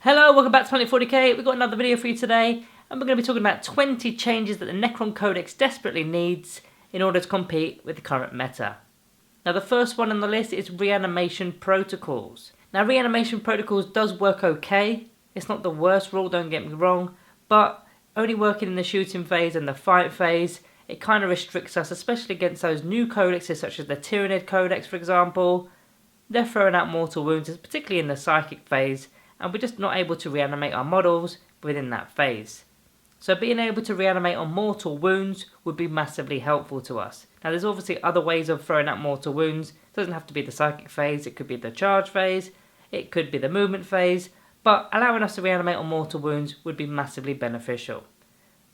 Hello, welcome back to Planet 40k. We've got another video for you today, and we're going to be talking about 20 changes that the Necron Codex desperately needs in order to compete with the current meta. Now the first one on the list is Reanimation Protocols. Now Reanimation Protocols does work okay. It's not the worst rule, don't get me wrong, but only working in the shooting phase and the fight phase, it kind of restricts us, especially against those new codexes such as the Tyranid Codex, for example. They're throwing out mortal wounds, particularly in the psychic phase, and we're just not able to reanimate our models within that phase. So being able to reanimate on mortal wounds would be massively helpful to us. Now there's obviously other ways of throwing out mortal wounds. It doesn't have to be the psychic phase, it could be the charge phase, it could be the movement phase, but allowing us to reanimate on mortal wounds would be massively beneficial.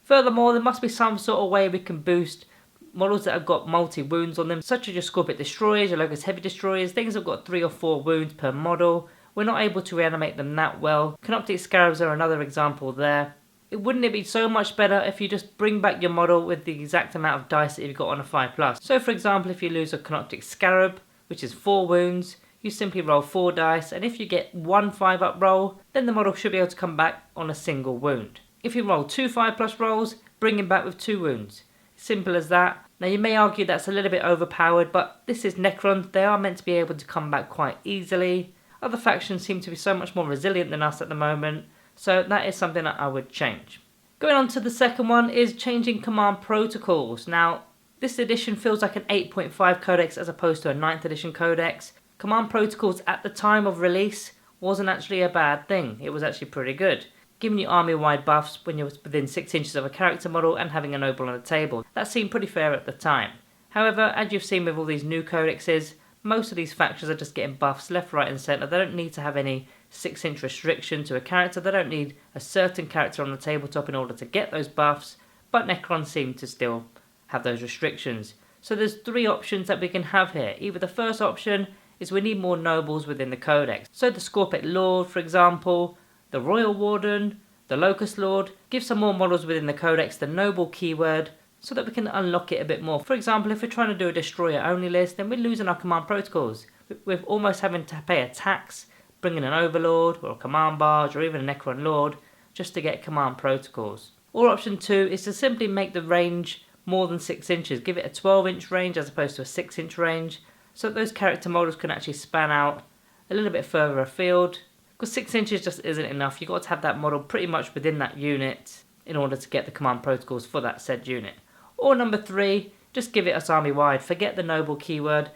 Furthermore, there must be some sort of way we can boost models that have got multi-wounds on them, such as your Canoptic Destroyers, your Locust Heavy Destroyers, things that have got 3 or 4 wounds per model. We're not able to reanimate them that well. Canoptic Scarabs are another example there. Wouldn't it be so much better if you just bring back your model with the exact amount of dice that you've got on a 5+. So for example, if you lose a Canoptic Scarab, which is 4 wounds, you simply roll 4 dice, and if you get 1 5-up roll, then the model should be able to come back on a single wound. If you roll 2 5+ rolls, bring him back with 2 wounds. Simple as that. Now you may argue that's a little bit overpowered, but this is Necrons, they are meant to be able to come back quite easily. Other factions seem to be so much more resilient than us at the moment, so that is something that I would change. Going on to the second one is changing command protocols. Now this edition feels like an 8.5 codex as opposed to a 9th edition codex. Command protocols at the time of release wasn't actually a bad thing, it was actually pretty good. Giving you army-wide buffs when you're within 6 inches of a character model and having a noble on the table. That seemed pretty fair at the time. However, as you've seen with all these new codexes, most of these factions are just getting buffs left, right and centre. They don't need to have any 6-inch restriction to a character. They don't need a certain character on the tabletop in order to get those buffs. But Necrons seem to still have those restrictions. So there's 3 options that we can have here. Either the first option is we need more nobles within the codex. So the Scorpic Lord, for example, the Royal Warden, the Locust Lord, give some more models within the codex the noble keyword so that we can unlock it a bit more. For example, if we're trying to do a destroyer only list, then we're losing our command protocols. We're almost having to pay a tax, bring in an overlord or a command barge or even a Necron Lord just to get command protocols. Or option 2 is to simply make the range more than 6 inches. Give it a 12-inch range as opposed to a 6-inch range so that those character models can actually span out a little bit further afield. Because 6 inches just isn't enough. You've got to have that model pretty much within that unit in order to get the command protocols for that said unit. Or number 3, just give it us army-wide. Forget the noble keyword.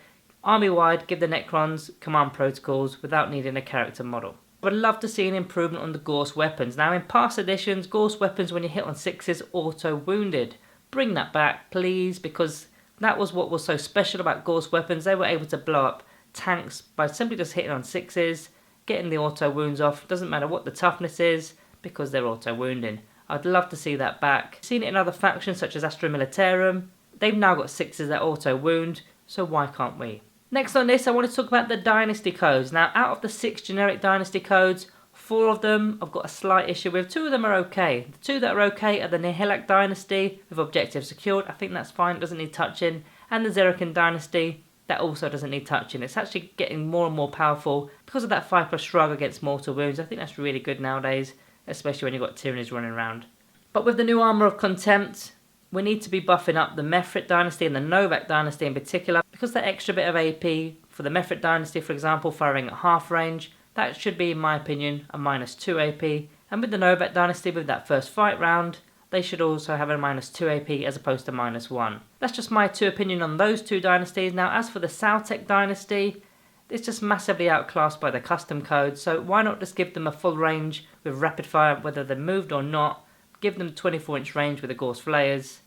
Army-wide, give the Necrons command protocols without needing a character model. I would love to see an improvement on the Gauss weapons. Now in past editions, Gauss weapons when you hit on 6s auto-wounded. Bring that back, please, because that was what was so special about Gauss weapons. They were able to blow up tanks by simply just hitting on 6s. Getting the auto wounds off, doesn't matter what the toughness is, because they're auto wounding. I'd love to see that back. Seen it in other factions such as Astra Militarum. They've now got 6s that auto wound, so why can't we? Next on this, I want to talk about the Dynasty Codes. Now, out of the 6 generic Dynasty Codes, 4 of them I've got a slight issue with. 2 of them are okay. The 2 that are okay are the Nihilak Dynasty with objectives secured. I think that's fine, it doesn't need touching. And the Zerakan Dynasty. That also doesn't need touching. It's actually getting more and more powerful because of that 5+ shrug against mortal wounds. I think that's really good nowadays, especially when you've got Tyranids running around. But with the new Armour of Contempt, we need to be buffing up the Mefrit Dynasty and the Novak Dynasty in particular, because that extra bit of AP for the Mefrit Dynasty, for example, firing at half range, that should be, in my opinion, a -2 AP. And with the Novak Dynasty, with that first fight round, they should also have a -2 AP as opposed to -1. That's just my 2 opinion on those 2 dynasties. Now as for the Sautek Dynasty, it's just massively outclassed by the custom codes, so why not just give them a full range with rapid fire whether they're moved or not, give them 24-inch range with the Gauss Flayers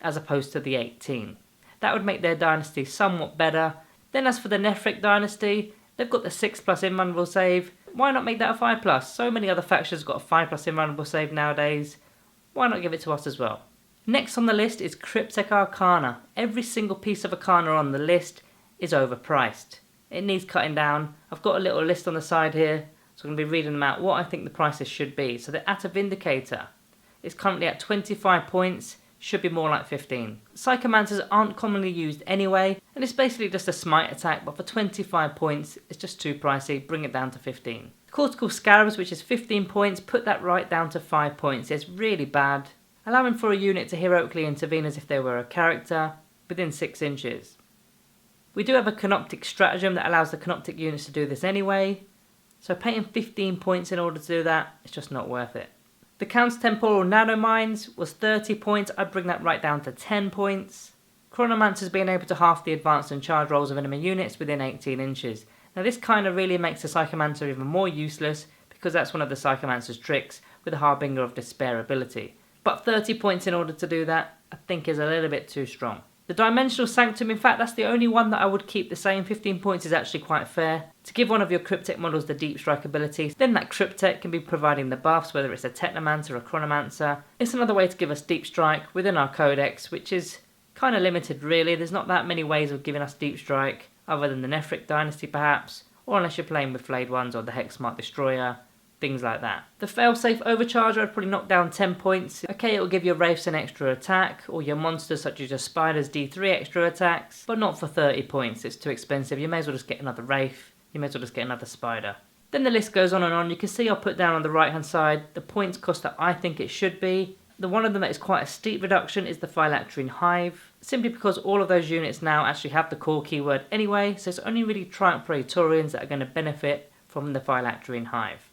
as opposed to the 18. That would make their dynasty somewhat better. Then as for the Nefrik Dynasty, they've got the 6+ invulnerable save. Why not make that a 5+? So many other factions have got a 5+ invulnerable save nowadays. Why not give it to us as well? Next on the list is Cryptek Arkana. Every single piece of Arkana on the list is overpriced. It needs cutting down. I've got a little list on the side here, so I'm going to be reading them out what I think the prices should be. So the Atta Vindicator is currently at 25 points, should be more like 15. Psychomancers aren't commonly used anyway, and it's basically just a smite attack, but for 25 points, it's just too pricey, bring it down to 15. Cortical Scarabs, which is 15 points, put that right down to 5 points. It's really bad, allowing for a unit to heroically intervene as if they were a character within 6 inches. We do have a Canoptic Stratagem that allows the Canoptic units to do this anyway, so paying 15 points in order to do that, it's just not worth it. The Counter-Temporal Nanomines was 30 points, I'd bring that right down to 10 points. Chronomancer's being able to half the advanced and charge rolls of enemy units within 18 inches. Now this kind of really makes the Psychomancer even more useless, because that's one of the Psychomancer's tricks with the Harbinger of Despair ability. But 30 points in order to do that, I think is a little bit too strong. The Dimensional Sanctum, in fact, that's the only one that I would keep the same. 15 points is actually quite fair. To give one of your Cryptek models the Deep Strike ability, then that Cryptek can be providing the buffs, whether it's a Technomancer or a Chronomancer. It's another way to give us Deep Strike within our Codex, which is kind of limited really. There's not that many ways of giving us Deep Strike, other than the Nefric Dynasty perhaps, or unless you're playing with Flayed ones or the Hexmark Destroyer. Things like that. The Failsafe Overcharger, I'd probably knock down 10 points. Okay, it'll give your Wraiths an extra attack, or your monsters such as your Spiders D3 extra attacks, but not for 30 points, it's too expensive. You may as well just get another Wraith, you may as well just get another Spider. Then the list goes on and on. You can see I'll put down on the right hand side the points cost that I think it should be. The one of them that is quite a steep reduction is the Phylacterine Hive, simply because all of those units now actually have the core keyword anyway, so it's only really Triumph Praetorians that are going to benefit from the Phylacterine Hive.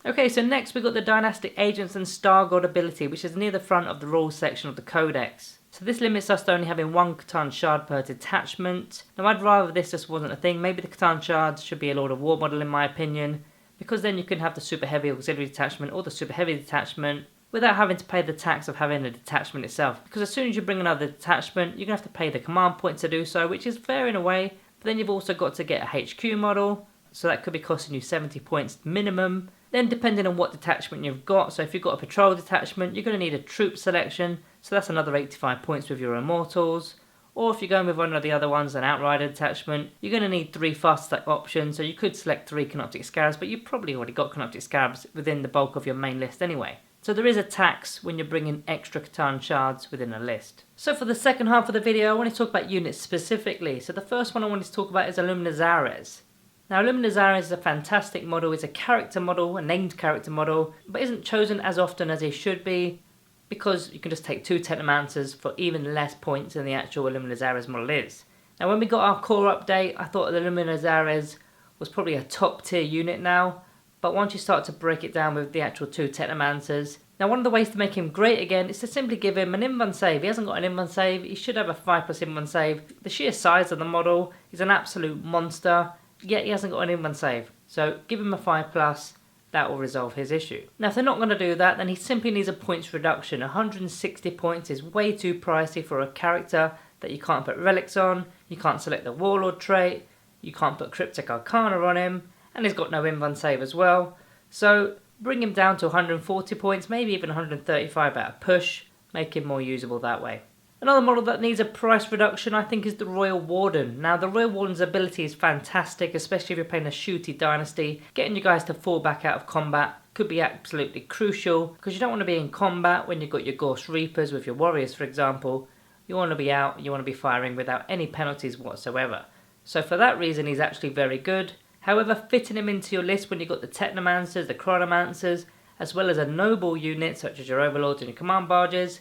Okay, so next we've got the Dynastic Agents and Star God ability, which is near the front of the rules section of the Codex. So this limits us to only having 1 Katan shard per detachment. Now I'd rather this just wasn't a thing. Maybe the Katan shards should be a Lord of War model in my opinion, because then you can have the super heavy auxiliary detachment or the super heavy detachment without having to pay the tax of having the detachment itself. Because as soon as you bring another detachment, you're going to have to pay the command points to do so, which is fair in a way, but then you've also got to get a HQ model, so that could be costing you 70 points minimum. Then depending on what detachment you've got, so if you've got a patrol detachment, you're going to need a troop selection, so that's another 85 points with your Immortals. Or if you're going with one of the other ones, an Outrider detachment, you're going to need 3 fast stack options, so you could select 3 Canoptic Scarabs, but you've probably already got Canoptic Scarabs within the bulk of your main list anyway. So there is a tax when you're bringing extra Katan shards within a list. So for the second half of the video, I want to talk about units specifically. So the first one I wanted to talk about is Luminosares. Now Luminosares is a fantastic model, it's a character model, a named character model, but isn't chosen as often as it should be, because you can just take 2 Technomancers for even less points than the actual Luminosares model is. Now when we got our core update, I thought the Luminosares was probably a top tier unit now, but once you start to break it down with the actual 2 Technomancers, now one of the ways to make him great again is to simply give him an invuln save. He hasn't got an invuln save, he should have a 5+ invuln save. The sheer size of the model, he's an absolute monster. Yet he hasn't got an invuln save, so give him a 5+, that will resolve his issue. Now if they're not going to do that, then he simply needs a points reduction. 160 points is way too pricey for a character that you can't put relics on, you can't select the Warlord trait, you can't put Cryptek Arkana on him, and he's got no invuln save as well. So bring him down to 140 points, maybe even 135 at a push, make him more usable that way. Another model that needs a price reduction, I think, is the Royal Warden. Now, the Royal Warden's ability is fantastic, especially if you're playing a shooty dynasty. Getting you guys to fall back out of combat could be absolutely crucial, because you don't want to be in combat when you've got your Ghost Reapers with your warriors, for example. You want to be out, you want to be firing without any penalties whatsoever. So for that reason, he's actually very good. However, fitting him into your list when you've got the Technomancers, the Chronomancers, as well as a noble unit such as your Overlords and your Command Barges,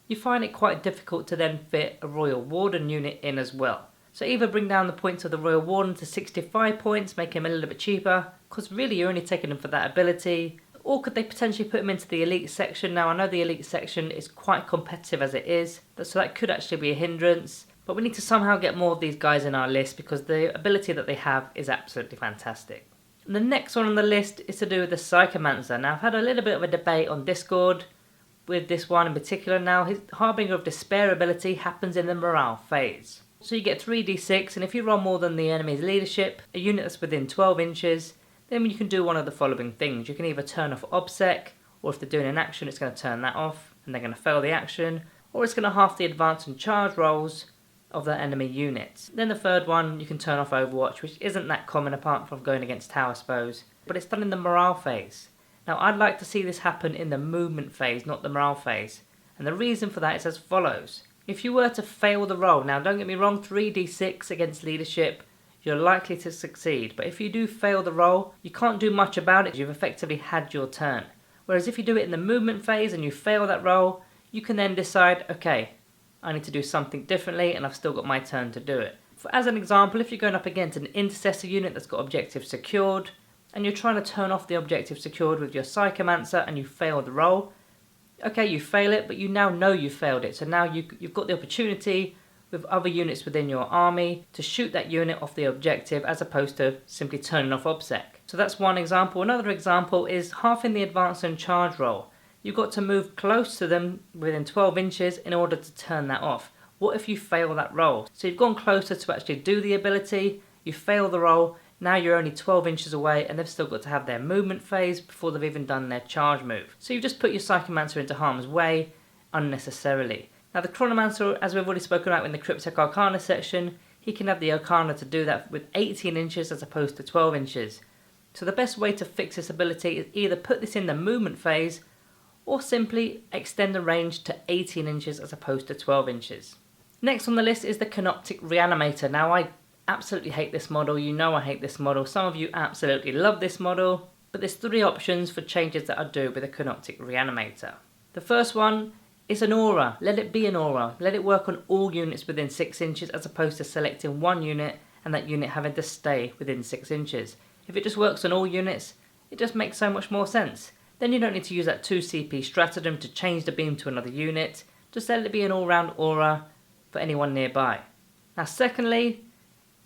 you find it quite difficult to then fit a Royal Warden unit in as well. So either bring down the points of the Royal Warden to 65 points, make him a little bit cheaper, because really you're only taking him for that ability, or could they potentially put him into the Elite section? Now I know the Elite section is quite competitive as it is, so that could actually be a hindrance, but we need to somehow get more of these guys in our list because the ability that they have is absolutely fantastic. And the next one on the list is to do with the Psychomancer. Now I've had a little bit of a debate on Discord with this one in particular. Now his Harbinger of Despair ability happens in the morale phase. So you get 3d6, and if you roll more than the enemy's leadership, a unit that's within 12 inches, then you can do one of the following things. You can either turn off OBSEC, or if they're doing an action it's going to turn that off and they're going to fail the action, or it's going to half the advance and charge rolls of the enemy units. Then the third one, you can turn off Overwatch, which isn't that common apart from going against tower spells, but it's done in the morale phase. Now I'd like to see this happen in the movement phase, not the morale phase. And the reason for that is as follows. If you were to fail the roll, now don't get me wrong, 3d6 against leadership, you're likely to succeed. But if you do fail the roll, you can't do much about it. You've effectively had your turn. Whereas if you do it in the movement phase and you fail that roll, you can then decide, okay, I need to do something differently and I've still got my turn to do it. As an example, if you're going up against an intercessor unit that's got objective secured, and you're trying to turn off the objective secured with your Psychomancer and you fail the roll, okay, you fail it, but you now know you failed it. So now you've got the opportunity with other units within your army to shoot that unit off the objective as opposed to simply turning off OBSEC. So that's one example. Another example is half in the advance and charge roll. You've got to move close to them within 12 inches in order to turn that off. What if you fail that roll? So you've gone closer to actually do the ability, you fail the roll, now you're only 12 inches away and they've still got to have their movement phase before they've even done their charge move. So you've just put your Psychomancer into harm's way unnecessarily. Now the Chronomancer, as we've already spoken about in the Cryptic Arkana section, he can have the Arkana to do that with 18 inches as opposed to 12 inches. So the best way to fix this ability is either put this in the movement phase or simply extend the range to 18 inches as opposed to 12 inches. Next on the list is the Canoptic Reanimator. Now I absolutely hate this model, you know I hate this model, some of you absolutely love this model, but there's three options for changes that I do with a Canoptic Reanimator. The first one is an aura. Let it be an aura. Let it work on all units within 6 inches as opposed to selecting one unit and that unit having to stay within 6 inches. If it just works on all units, it just makes so much more sense. Then you don't need to use that 2 CP stratagem to change the beam to another unit. Just let it be an all-round aura for anyone nearby. Now secondly,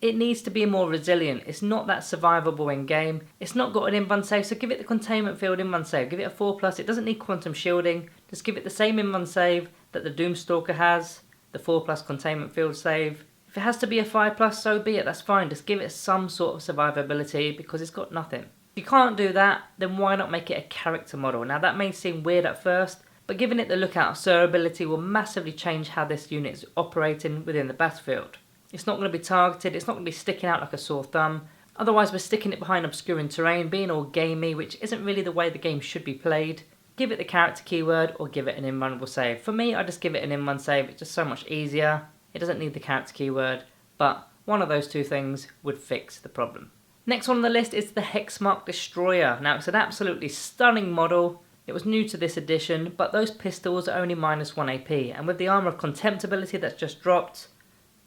it needs to be more resilient. It's not that survivable in game. It's not got an invuln save, so give it the containment field invuln save. Give it a 4+. It doesn't need quantum shielding. Just give it the same invuln save that the Doomstalker has, the 4+ containment field save. If it has to be a 5+, so be it. That's fine. Just give it some sort of survivability because it's got nothing. If you can't do that, then why not make it a character model? Now that may seem weird at first, but giving it the Lookout Sir ability will massively change how this unit is operating within the battlefield. It's not going to be targeted, it's not going to be sticking out like a sore thumb. Otherwise we're sticking it behind obscuring terrain, being all gamey, which isn't really the way the game should be played. Give it the character keyword or give it an invulnerable save. For me, I just give it an invuln save, it's just so much easier. It doesn't need the character keyword, but one of those two things would fix the problem. Next one on the list is the Hexmark Destroyer. Now it's an absolutely stunning model. It was new to this edition, but those pistols are only -1 AP, and with the Armour of Contempt ability that's just dropped,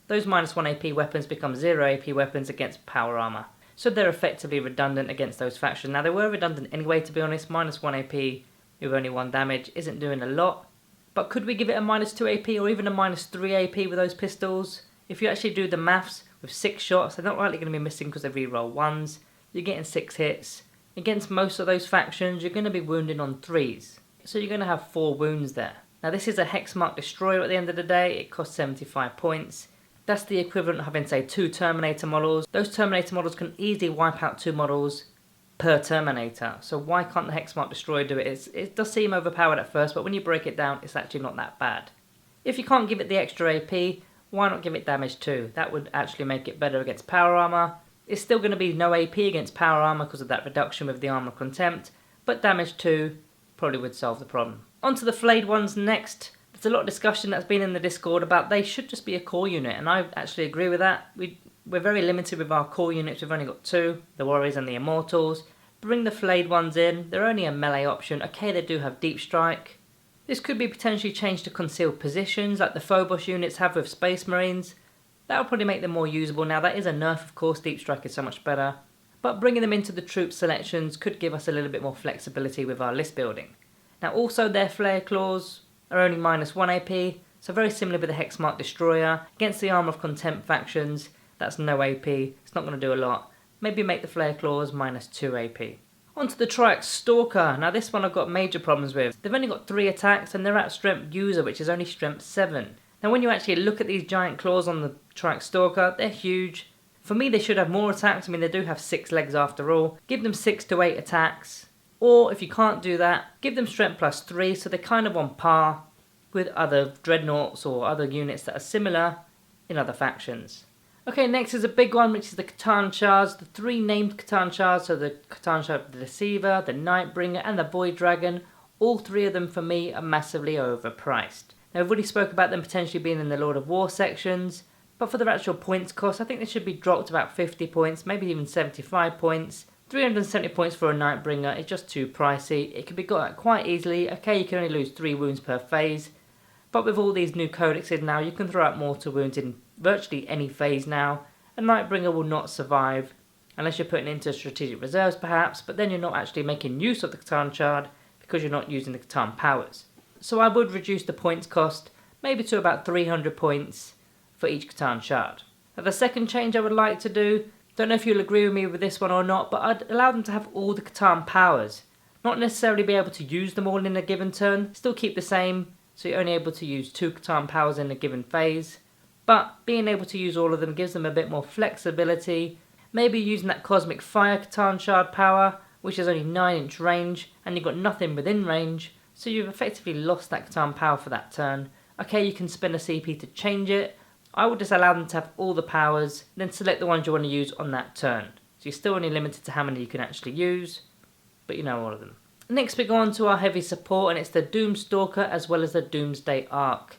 those -1 AP weapons become 0 AP weapons against power armour. So they're effectively redundant against those factions. Now they were redundant anyway, to be honest. -1 AP with only 1 damage isn't doing a lot. But could we give it a -2 AP or even a -3 AP with those pistols? If you actually do the maths, with 6 shots, they're not likely going to be missing because they reroll 1s. You're getting 6 hits. Against most of those factions, you're going to be wounding on 3s. So you're going to have 4 wounds there. Now this is a Hexmark Destroyer at the end of the day. It costs 75 points. That's the equivalent of having, say, 2 Terminator models. Those Terminator models can easily wipe out 2 models per Terminator. So why can't the Hexmark Destroyer do it? It does seem overpowered at first, but when you break it down, it's actually not that bad. If you can't give it the extra AP, why not give it damage 2? That would actually make it better against power armor. It's still going to be no AP against power armor because of that reduction with the Armour of Contempt, but damage 2 probably would solve the problem. On to the Flayed ones next. There's a lot of discussion that's been in the Discord about they should just be a core unit, and I actually agree with that. We're very limited with our core units. We've only got 2, the Warriors and the Immortals. Bring the Flayed ones in. They're only a melee option. Okay, they do have Deep Strike. This could be potentially changed to concealed positions like the Phobos units have with Space Marines. That will probably make them more usable. Now that is a nerf, of course, Deep Strike is so much better. But bringing them into the troop selections could give us a little bit more flexibility with our list building. Now also their Flare Claws are only -1 AP, so very similar with the Hexmark Destroyer. Against the Armour of Contempt factions, that's no AP, it's not going to do a lot. Maybe make the Flare Claws -2 AP. Onto the Triax Stalker. Now this one I've got major problems with. They've only got 3 attacks and they're at strength user, which is only strength 7. Now when you actually look at these giant claws on the Triax Stalker, they're huge. For me they should have more attacks. I mean they do have 6 legs after all. Give them 6 to 8 attacks. Or if you can't do that, give them strength +3 so they're kind of on par with other dreadnoughts or other units that are similar in other factions. Okay, next is a big one, which is the Katan shards. The 3 named Katan shards, so the Katan shard of the Deceiver, the Nightbringer and the Void Dragon. All 3 of them for me are massively overpriced. Now I've already spoke about them potentially being in the Lord of War sections, but for the actual points cost, I think they should be dropped about 50 points, maybe even 75 points. 370 points for a Nightbringer is just too pricey. It can be got at quite easily. Okay, you can only lose 3 wounds per phase, but with all these new codexes now, you can throw out mortal wounds in virtually any phase now. A Nightbringer will not survive, unless you're putting it into strategic reserves perhaps, but then you're not actually making use of the Katan shard because you're not using the Katan powers. So I would reduce the points cost maybe to about 300 points for each Katan shard. Now the second change I would like to do, don't know if you'll agree with me with this one or not, but I'd allow them to have all the Katan powers. Not necessarily be able to use them all in a given turn, still keep the same, so you're only able to use 2 Katan powers in a given phase. But being able to use all of them gives them a bit more flexibility. Maybe using that Cosmic Fire Katan shard power, which is only 9-inch range, and you've got nothing within range, so you've effectively lost that Katan power for that turn. Okay, you can spend a CP to change it. I would just allow them to have all the powers, then select the ones you want to use on that turn. So you're still only limited to how many you can actually use, but you know all of them. Next we go on to our heavy support, and it's the Doom Stalker as well as the Doomsday Arc.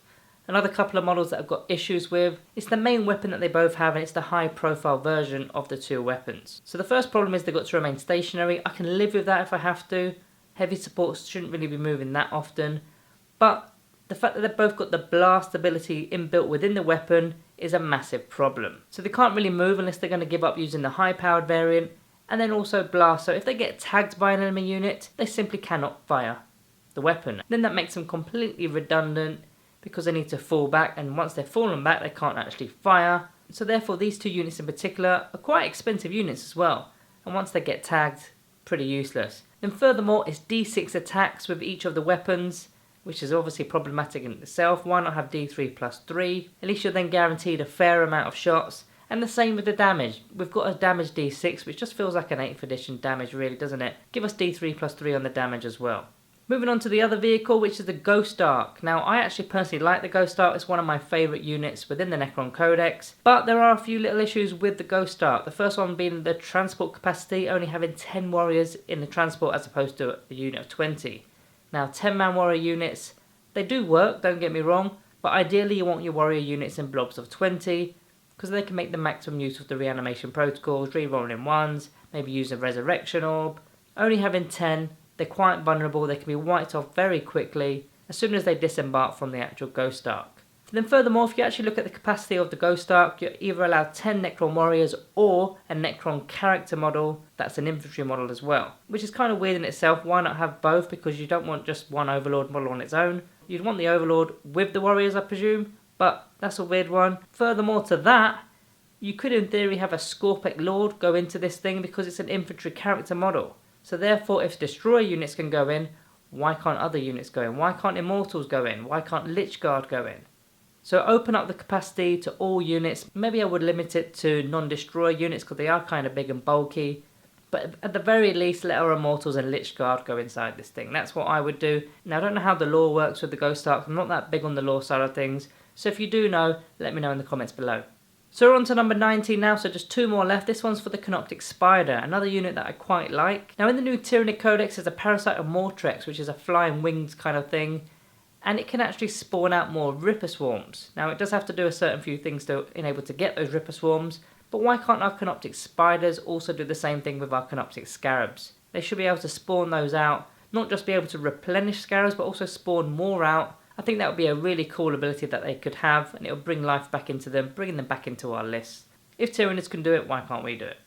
Another couple of models that I've got issues with. It's the main weapon that they both have, and it's the high profile version of the 2 weapons. So the first problem is they've got to remain stationary. I can live with that if I have to. Heavy support shouldn't really be moving that often, but the fact that they've both got the blast ability inbuilt within the weapon is a massive problem. So they can't really move unless they're going to give up using the high powered variant, and then also blast, so if they get tagged by an enemy unit, they simply cannot fire the weapon. Then that makes them completely redundant because they need to fall back, and once they've fallen back they can't actually fire. So therefore these 2 units in particular are quite expensive units as well, and once they get tagged, pretty useless. Then furthermore, it's D6 attacks with each of the weapons, which is obviously problematic in itself. Why not have D3 plus 3? At least you're then guaranteed a fair amount of shots. And the same with the damage. We've got a damage D6, which just feels like an 8th edition damage really, doesn't it? Give us D3 plus 3 on the damage as well. Moving on to the other vehicle, which is the Ghost Arc. Now, I actually personally like the Ghost Arc. It's one of my favourite units within the Necron Codex. But there are a few little issues with the Ghost Arc. The first one being the transport capacity, only having 10 warriors in the transport as opposed to a unit of 20. Now, 10-man warrior units, they do work, don't get me wrong, but ideally you want your warrior units in blobs of 20, because they can make the maximum use of the reanimation protocols, rerolling ones, maybe use a resurrection orb. Only having 10, they're quite vulnerable, they can be wiped off very quickly as soon as they disembark from the actual Ghost Arc. Then furthermore, if you actually look at the capacity of the Ghost Arc, you're either allowed 10 Necron warriors or a Necron character model that's an infantry model as well. Which is kind of weird in itself. Why not have both? Because you don't want just one Overlord model on its own. You'd want the Overlord with the warriors, I presume, but that's a weird one. Furthermore to that, you could in theory have a Scorpec Lord go into this thing because it's an infantry character model. So therefore, if Destroyer units can go in, why can't other units go in? Why can't Immortals go in? Why can't Lich Guard go in? So open up the capacity to all units. Maybe I would limit it to non-destroyer units because they are kind of big and bulky. But at the very least, let our Immortals and Lich Guard go inside this thing. That's what I would do. Now, I don't know how the lore works with the Ghost Arc. I'm not that big on the lore side of things. So if you do know, let me know in the comments below. So we're on to number 19 now, so just 2 more left. This one's for the Canoptic Spider, another unit that I quite like. Now in the new Tyranid Codex, there's a Parasite of Mortrex, which is a flying wings kind of thing. And it can actually spawn out more Ripper Swarms. Now it does have to do a certain few things to enable to get those Ripper Swarms, but why can't our Canoptic Spiders also do the same thing with our Canoptic Scarabs? They should be able to spawn those out, not just be able to replenish Scarabs, but also spawn more out. I think that would be a really cool ability that they could have, and it would bring life back into them, bringing them back into our list. If Tyranids can do it, why can't we do it?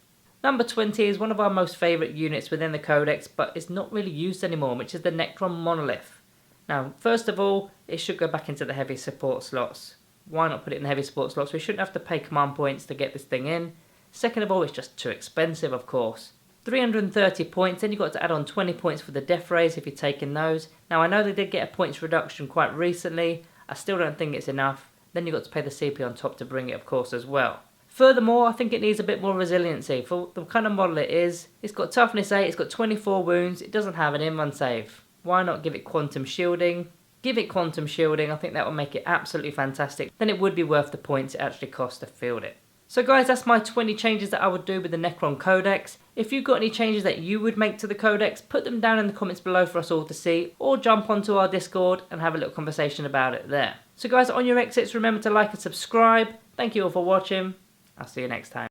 Number 20 is one of our most favourite units within the Codex, but it's not really used anymore, which is the Necron Monolith. Now, first of all, it should go back into the heavy support slots. Why not put it in the heavy support slots? We shouldn't have to pay command points to get this thing in. Second of all, it's just too expensive, of course. 330 points, then you've got to add on 20 points for the death rays if you're taking those. Now, I know they did get a points reduction quite recently. I still don't think it's enough. Then you've got to pay the CP on top to bring it, of course, as well. Furthermore, I think it needs a bit more resiliency. For the kind of model it is, it's got toughness 8, it's got 24 wounds, it doesn't have an in-run save. Why not give it quantum shielding? Give it quantum shielding, I think that would make it absolutely fantastic. Then it would be worth the points it actually costs to field it. So guys, that's my 20 changes that I would do with the Necron Codex. If you've got any changes that you would make to the Codex, put them down in the comments below for us all to see, or jump onto our Discord and have a little conversation about it there. So guys, on your exits, remember to like and subscribe. Thank you all for watching. I'll see you next time.